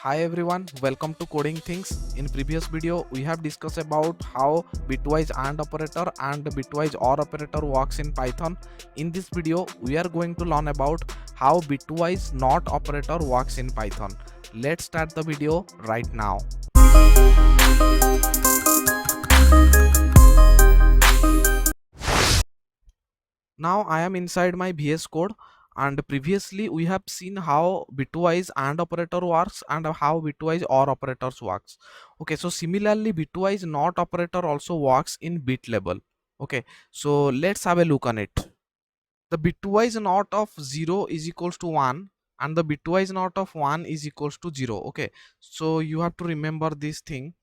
Hi everyone, welcome to Coding Things. In previous video, we have discussed about how bitwise AND operator and bitwise OR operator works in Python. In this video, we are going to learn about how bitwise NOT operator works in Python. Let's start the video right now. Now I am inside my VS Code, and previously we have seen how bitwise AND operator works and how bitwise OR operators works. Okay, so similarly bitwise NOT operator also works in bit level. Okay, so let's have a look on it. The bitwise NOT of 0 is equals to 1 and the bitwise NOT of 1 is equals to 0. Okay, so you have to remember this thing.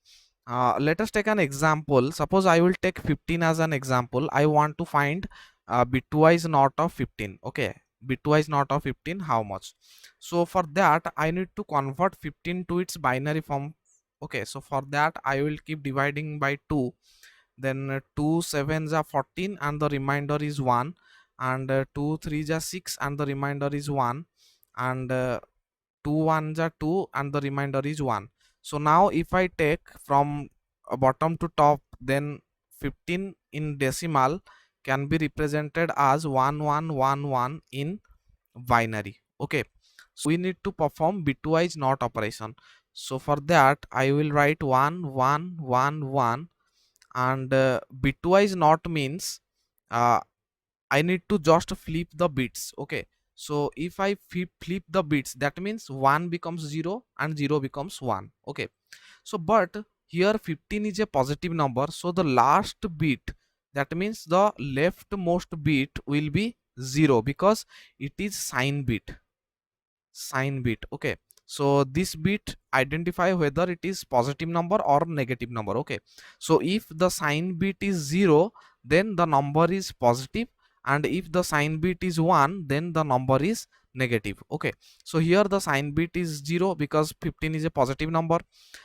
Let us take an example. Suppose I will take 15 as an example. I want to find bitwise NOT of 15. Okay, bitwise NOT of 15, how much? So for that I need to convert 15 to its binary form. Okay, so for that I will keep dividing by 2. Then 2 7s are 14 and the remainder is 1, and 2 3s are 6 and the remainder is 1, and 2 1s are 2 and the remainder is 1. So now if I take from bottom to top, then 15 in decimal can be represented as 1111 in binary. Okay, so we need to perform bitwise NOT operation. So for that I will write 1111, and bitwise NOT means uh, I need to just flip the bits. Okay, so if I flip the bits, that means 1 becomes 0 and 0 becomes 1. Okay, so but here 15 is a positive number, so the last bit, that means the leftmost bit will be 0 because it is sign bit. Okay, so this bit identify whether it is positive number or negative number. Okay, so if the sign bit is 0, then the number is positive, and if the sign bit is 1, then the number is negative. Okay, so here the sign bit is 0 because 15 is a positive number.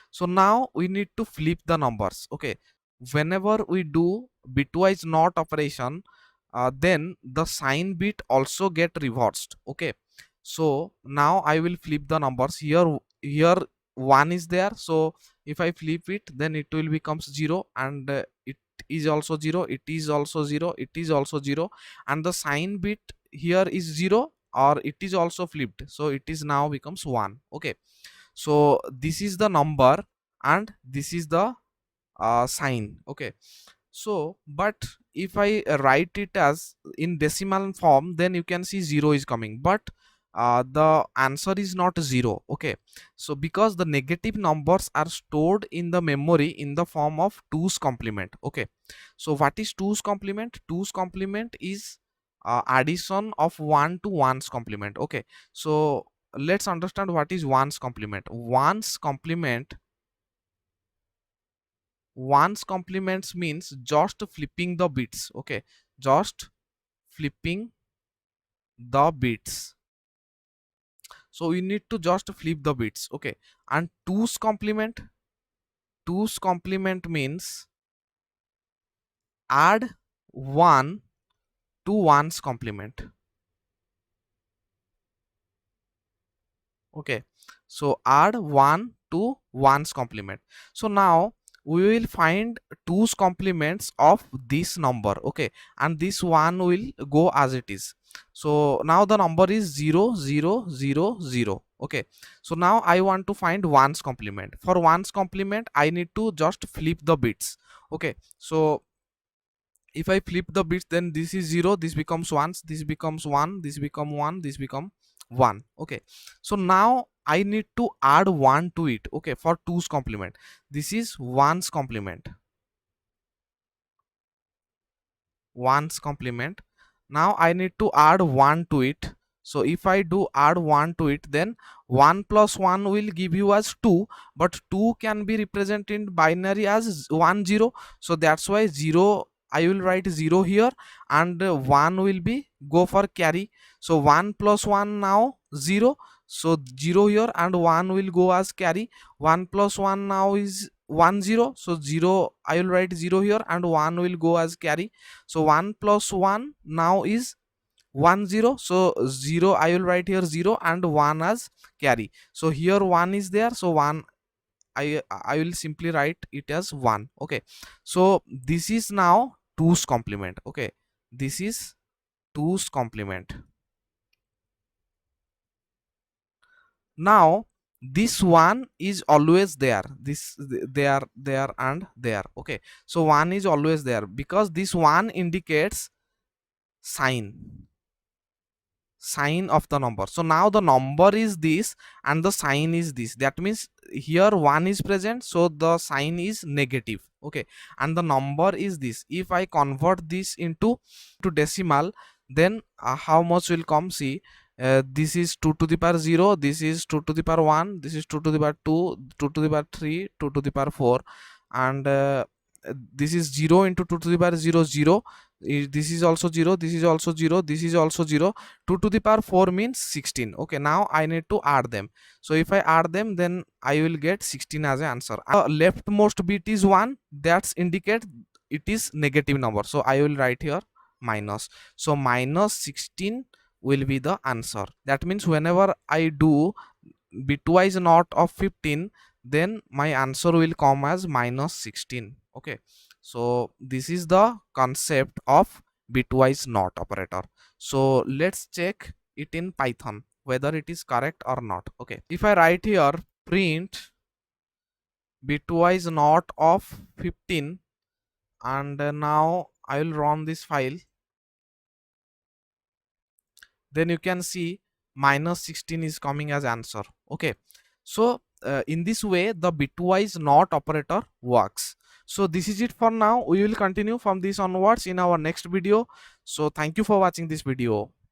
So now we need to flip the numbers. Okay, whenever we do bitwise NOT operation, then the sign bit also get reversed. Okay, so now I will flip the numbers. Here 1 is there, so if I flip it, then it will becomes 0, and it is also 0, it is also 0, it is also 0, and the sign bit here is 0, or it is also flipped, so it is now becomes 1. Okay, so this is the number and this is the sign. Okay, so but if I write it as in decimal form, then you can see 0 is coming, but the answer is not 0. Okay, so because the negative numbers are stored in the memory in the form of 2's complement. Okay, so what is 2's complement? 2's complement is addition of 1 to 1's complement. Okay, so let's understand what is 1's complement. 1's complements means just flipping the bits. Okay, just flipping the bits, so we need to just flip the bits. Okay, and 2's complement means add 1 to 1's complement. Okay, so add 1 to 1's complement. So now we will find 2's complements of this number. Okay, and this one will go as it is. So now the number is 0 0 0 0. Okay, so now I want to find 1's complement. For 1's complement I need to just flip the bits. Okay, so if I flip the bits, then this is 0, this becomes 1, this becomes 1, this become 1, this become 1. Okay, so now I need to add 1 to it. Okay, for 2's complement, this is 1's complement. Now I need to add 1 to it. So if I do add 1 to it, then 1 plus 1 will give you as 2, but 2 can be represented in binary as 1 0. So that's why 0, I will write 0 here, and 1 will be go for carry. So 1 plus 1 now 0, so 0 here, and 1 will go as carry. 1 plus 1 now is 1 0, so 0, I will write 0 here, and 1 will go as carry. So 1 plus 1 now is 1 0, so 0 I will write here 0 and 1 as carry. So here 1 is there, so 1 I will simply write it as 1. Okay, so this is now 2's complement. Okay, this is 2's complement. Now this one is always there, this there and there. Okay, so 1 is always there because this one indicates sign of the number. So now the number is this and the sign is this. That means here 1 is present, so the sign is negative. Okay, and the number is this. If I convert this into decimal, then how much will come? See, this is 2 to the power 0, this is 2 to the power 1, this is 2 to the power 2, 2 to the power 3, 2 to the power 4, and this is 0 into 2 to the power 0 0. This is also 0, this is also 0, this is also 0. 2 to the power 4 means 16. Okay, now I need to add them. So if I add them, then I will get 16 as an answer. Leftmost bit is 1, that's indicate it is negative number, so I will write here minus. So minus 16 will be the answer. That means whenever I do bitwise not of 15, then my answer will come as minus 16. Okay, so this is the concept of bitwise not operator. So let's check it in Python whether it is correct or not. Okay, if I write here print bitwise not of 15, and now I will run this file, then you can see minus 16 is coming as answer. Okay, so in this way the bitwise not operator works. So this is it for now. We will continue from this onwards in our next video. So thank you for watching this video.